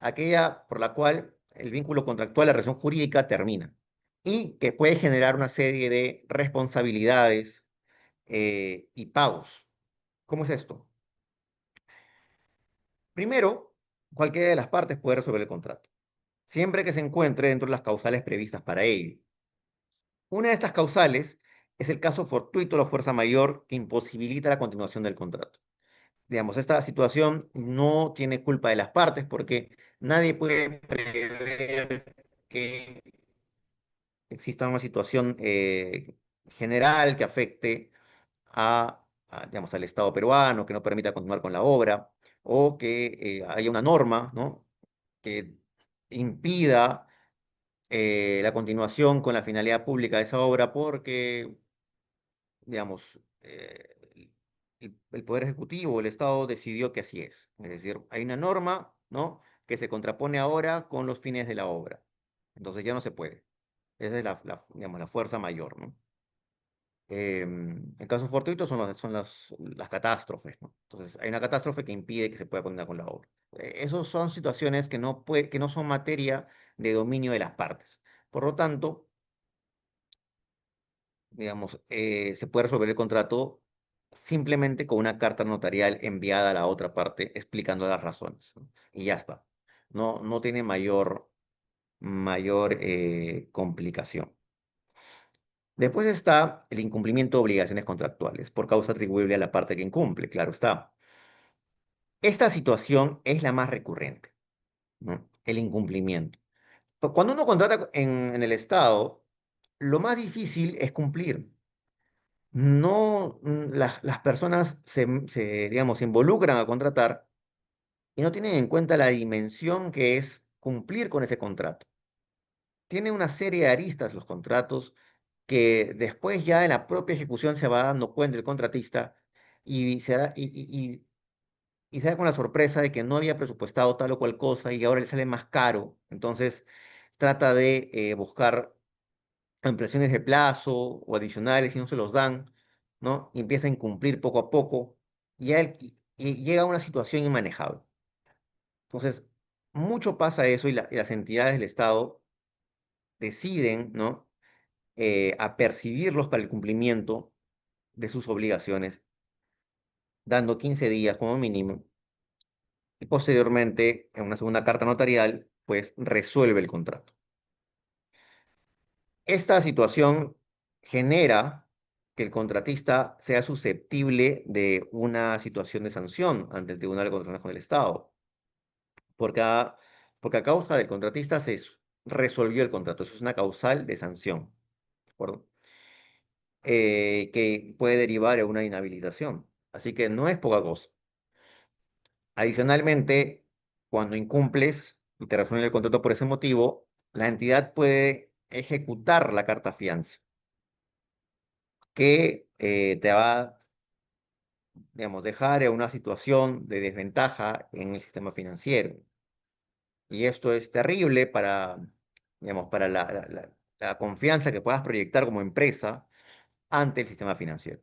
aquella por la cual el vínculo contractual, la relación jurídica termina y que puede generar una serie de responsabilidades y pagos. ¿Cómo es esto? Primero, cualquiera de las partes puede resolver el contrato, siempre que se encuentre dentro de las causales previstas para ello. Una de estas causales es el caso fortuito o la fuerza mayor que imposibilita la continuación del contrato. Digamos, esta situación no tiene culpa de las partes porque nadie puede prever que exista una situación general que afecte digamos, al Estado peruano, que no permita continuar con la obra, o que haya una norma, ¿no?, que impida la continuación con la finalidad pública de esa obra porque, digamos, el Poder Ejecutivo, el Estado decidió que así es. Es decir, hay una norma, ¿no?, que se contrapone ahora con los fines de la obra. Entonces ya no se puede. Esa es digamos, la fuerza mayor, ¿no? En casos fortuitos son las catástrofes, ¿no? Entonces hay una catástrofe que impide que se pueda continuar con la obra. Esas son situaciones que no son materia de dominio de las partes. Por lo tanto, digamos, se puede resolver el contrato simplemente con una carta notarial enviada a la otra parte explicando las razones, ¿no? Y ya está. No tiene mayor complicación. Después está el incumplimiento de obligaciones contractuales por causa atribuible a la parte que incumple, claro está. Esta situación es la más recurrente, ¿no? El incumplimiento. Cuando uno contrata en el Estado, lo más difícil es cumplir. No, las personas digamos, se involucran a contratar y no tienen en cuenta la dimensión que es cumplir con ese contrato. Tiene una serie de aristas los contratos que después ya en la propia ejecución se va dando cuenta el contratista y y se da con la sorpresa de que no había presupuestado tal o cual cosa y ahora le sale más caro. Entonces trata de buscar ampliaciones de plazo o adicionales y no se los dan, ¿no? Y empieza a incumplir poco a poco y llega a una situación inmanejable. Entonces, mucho pasa eso y las entidades del Estado deciden, ¿no?, apercibirlos para el cumplimiento de sus obligaciones, dando 15 días como mínimo, y posteriormente, en una segunda carta notarial, pues resuelve el contrato. Esta situación genera que el contratista sea susceptible de una situación de sanción ante el Tribunal de Contrataciones del Estado, porque porque a causa del contratista resolvió el contrato. Eso es una causal de sanción, ¿de acuerdo? Que puede derivar en una inhabilitación. Así que no es poca cosa. Adicionalmente, cuando incumples y te resuelven el contrato por ese motivo, la entidad puede ejecutar la carta fianza, que te va, digamos, dejar en una situación de desventaja en el sistema financiero. Y esto es terrible digamos, para la confianza que puedas proyectar como empresa ante el sistema financiero.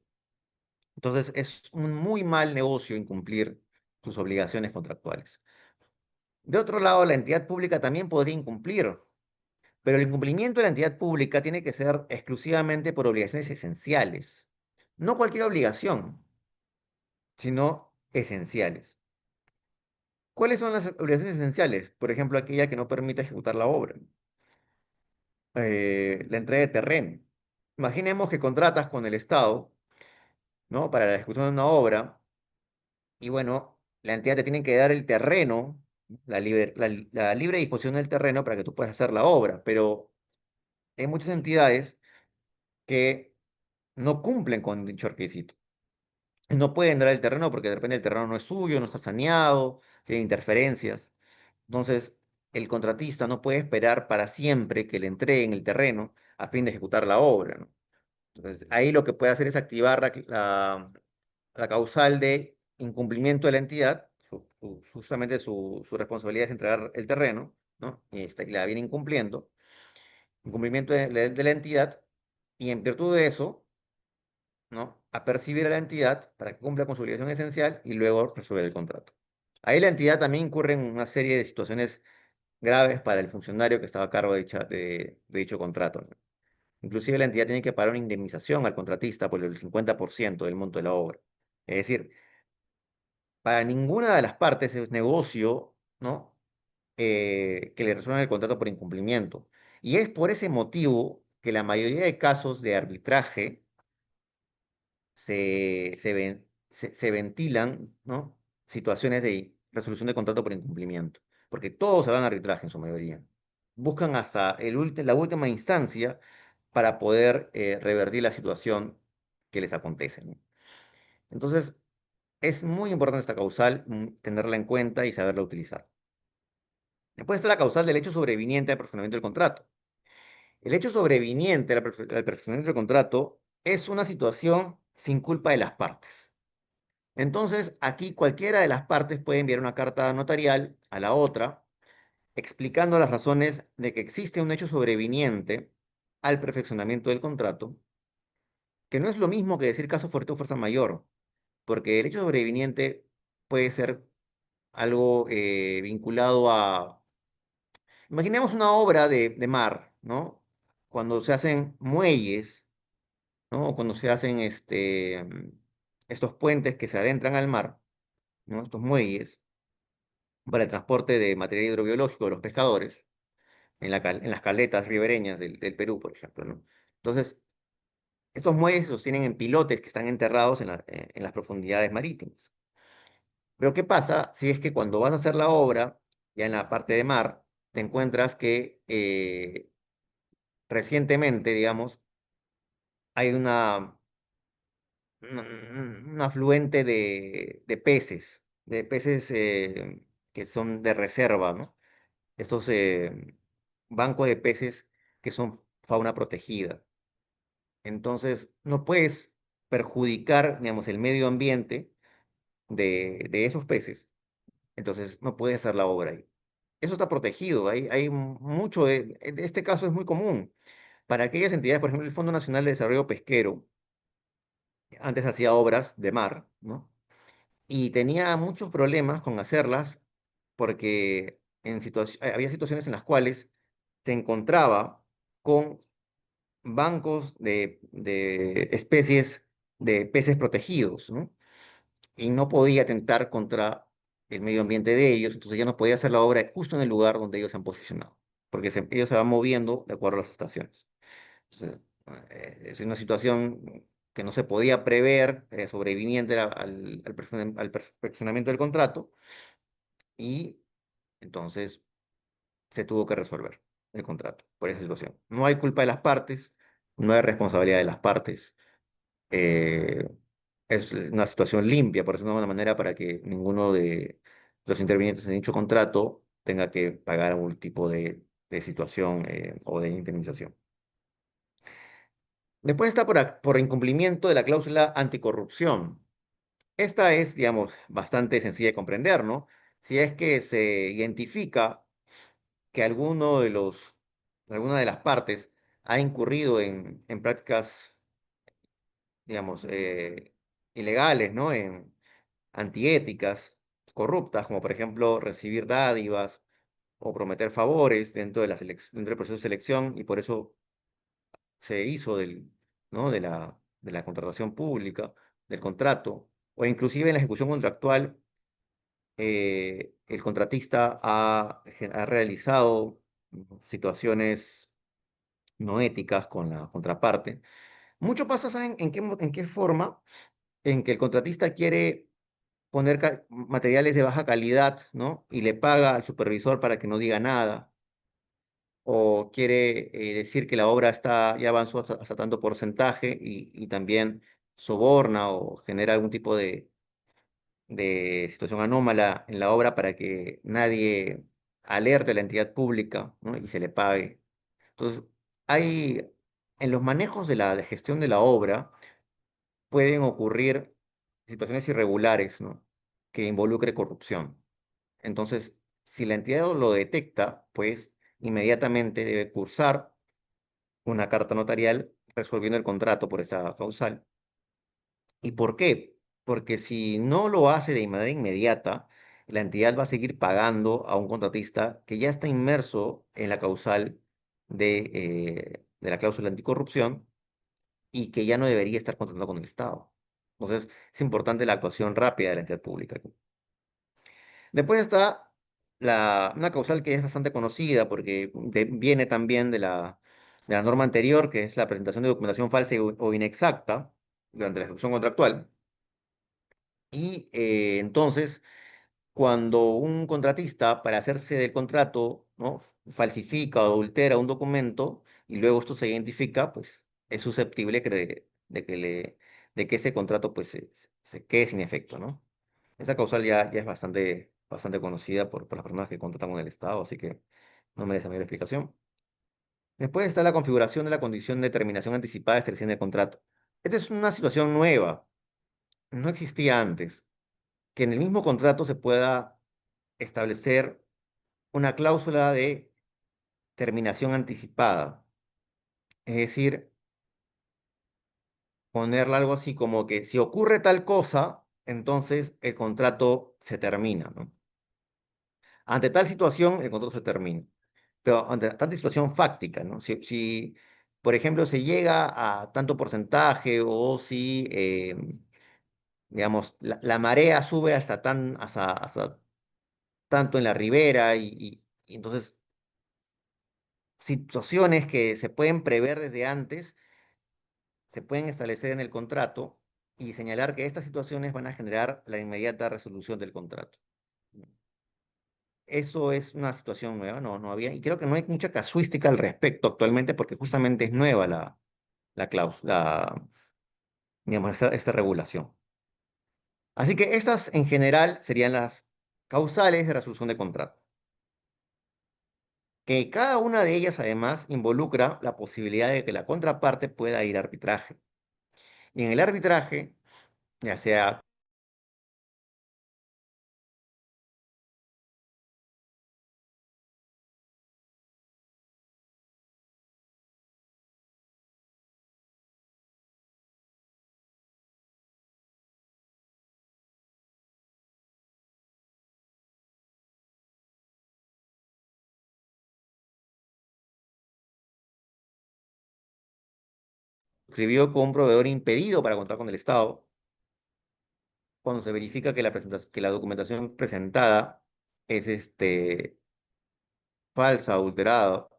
Entonces, es un muy mal negocio incumplir tus obligaciones contractuales. De otro lado, la entidad pública también podría incumplir, pero el incumplimiento de la entidad pública tiene que ser exclusivamente por obligaciones esenciales. No cualquier obligación, sino esenciales. ¿Cuáles son las obligaciones esenciales? Por ejemplo, aquella que no permite ejecutar la obra. La entrega de terreno. Imaginemos que contratas con el Estado, ¿no?, para la ejecución de una obra y bueno, la entidad te tiene que dar el terreno, la libre disposición del terreno para que tú puedas hacer la obra, pero hay muchas entidades que no cumplen con dicho requisito. No pueden dar el terreno porque de repente el terreno no es suyo, no está saneado, tiene interferencias. Entonces, el contratista no puede esperar para siempre que le entreguen el terreno a fin de ejecutar la obra, ¿no? Entonces, ahí lo que puede hacer es activar la causal de incumplimiento de la entidad, justamente su responsabilidad es entregar el terreno, ¿no? Y la viene incumpliendo, incumplimiento de la entidad, y en virtud de eso, ¿no? A percibir a la entidad para que cumpla con su obligación esencial y luego resolver el contrato. Ahí la entidad también incurre en una serie de situaciones graves para el funcionario que estaba a cargo de dicho contrato, ¿no? Inclusive la entidad tiene que pagar una indemnización al contratista por el 50% del monto de la obra. Es decir, para ninguna de las partes es negocio, ¿no? Que le resuelvan el contrato por incumplimiento. Y es por ese motivo que la mayoría de casos de arbitraje se ventilan, ¿no? Situaciones de resolución de contrato por incumplimiento, porque todos se van a arbitraje en su mayoría. Buscan hasta la última instancia para poder revertir la situación que les acontece, ¿no? Entonces, es muy importante esta causal, tenerla en cuenta y saberla utilizar. Después está la causal del hecho sobreviniente al perfeccionamiento del contrato. El hecho sobreviniente al perfeccionamiento del contrato es una situación sin culpa de las partes. Entonces, aquí cualquiera de las partes puede enviar una carta notarial a la otra explicando las razones de que existe un hecho sobreviniente al perfeccionamiento del contrato, que no es lo mismo que decir caso fuerte o fuerza mayor, porque el hecho sobreviniente puede ser algo vinculado a, imaginemos una obra de mar, ¿no? Cuando se hacen muelles, ¿no? O cuando se hacen estos puentes que se adentran al mar, ¿no? Estos muelles para el transporte de material hidrobiológico de los pescadores en las caletas ribereñas del Perú, por ejemplo, ¿no? Entonces, estos muelles se sostienen en pilotes que están enterrados en las profundidades marítimas. Pero ¿qué pasa si es que cuando vas a hacer la obra, ya en la parte de mar, te encuentras que recientemente, digamos, hay un afluente de peces que son de reserva, ¿no? Estos bancos de peces que son fauna protegida. Entonces, no puedes perjudicar, digamos, el medio ambiente de esos peces. Entonces, no puedes hacer la obra ahí. Eso está protegido. Hay mucho de este caso es muy común. Para aquellas entidades, por ejemplo, el Fondo Nacional de Desarrollo Pesquero, antes hacía obras de mar, ¿no? Y tenía muchos problemas con hacerlas porque había situaciones en las cuales se encontraba con bancos de especies de peces protegidos, ¿no? Y no podía atentar contra el medio ambiente de ellos, entonces ya no podía hacer la obra justo en el lugar donde ellos se han posicionado, porque ellos se van moviendo de acuerdo a las estaciones. Entonces, es una situación que no se podía prever, sobreviniente al perfeccionamiento del contrato, y entonces se tuvo que resolver el contrato por esa situación. No hay culpa de las partes, no hay responsabilidad de las partes. eh, es una situación limpia, por decirlo de alguna manera, para que ninguno de los intervinientes en dicho contrato tenga que pagar algún tipo de situación o de indemnización. Después está por incumplimiento de la cláusula anticorrupción. Esta es, digamos, bastante sencilla de comprender, ¿no? Si es que se identifica que alguna de las partes ha incurrido en prácticas, digamos, ilegales, ¿no? Antiéticas, corruptas, como por ejemplo recibir dádivas o prometer favores dentro del proceso de selección, y por eso se hizo ¿no? de la contratación pública, del contrato, o inclusive en la ejecución contractual, el contratista ha realizado, ¿no? Situaciones no éticas con la contraparte. Mucho pasa, ¿saben en qué forma? En que el contratista quiere poner materiales de baja calidad, ¿no? Y le paga al supervisor para que no diga nada, o quiere decir que la obra ya avanzó hasta tanto porcentaje y también soborna o genera algún tipo de situación anómala en la obra para que nadie alerte a la entidad pública, ¿no? Y se le pague. Entonces, hay en los manejos de gestión de la obra pueden ocurrir situaciones irregulares, ¿no? Que involucre corrupción. Entonces, si la entidad lo detecta, pues inmediatamente debe cursar una carta notarial resolviendo el contrato por esa causal. ¿Y por qué? Porque si no lo hace de manera inmediata, la entidad va a seguir pagando a un contratista que ya está inmerso en la causal de la cláusula anticorrupción y que ya no debería estar contratando con el Estado. Entonces, es importante la actuación rápida de la entidad pública. Después está una causal que es bastante conocida porque viene también de la norma anterior, que es la presentación de documentación falsa o inexacta durante la ejecución contractual. Y entonces, cuando un contratista, para hacerse del contrato, ¿no? falsifica o adultera un documento y luego esto se identifica, pues es susceptible de que ese contrato pues, se quede sin efecto, ¿no? Esa causal ya es bastante conocida por las personas que contratan con el Estado, así que no merece mayor explicación. Después está la configuración de la condición de terminación anticipada de extensión del contrato. Esta es una situación nueva, no existía antes, que en el mismo contrato se pueda establecer una cláusula de terminación anticipada. Es decir, ponerle algo así como que si ocurre tal cosa, entonces el contrato se termina, ¿no? Ante tal situación, el contrato se termina. Pero ante tanta situación fáctica, ¿no? Si, por ejemplo, se llega a tanto porcentaje o si, digamos, la marea sube hasta tanto en la ribera y entonces situaciones que se pueden prever desde antes se pueden establecer en el contrato y señalar que estas situaciones van a generar la inmediata resolución del contrato. Eso es una situación nueva, no había, y creo que no hay mucha casuística al respecto actualmente porque justamente es nueva la cláusula, digamos, esta regulación. Así que estas en general serían las causales de resolución de contrato, que cada una de ellas además involucra la posibilidad de que la contraparte pueda ir a arbitraje. Y en el arbitraje, ya sea escribió con un proveedor impedido para contar con el Estado, cuando se verifica que que la documentación presentada es falsa, adulterada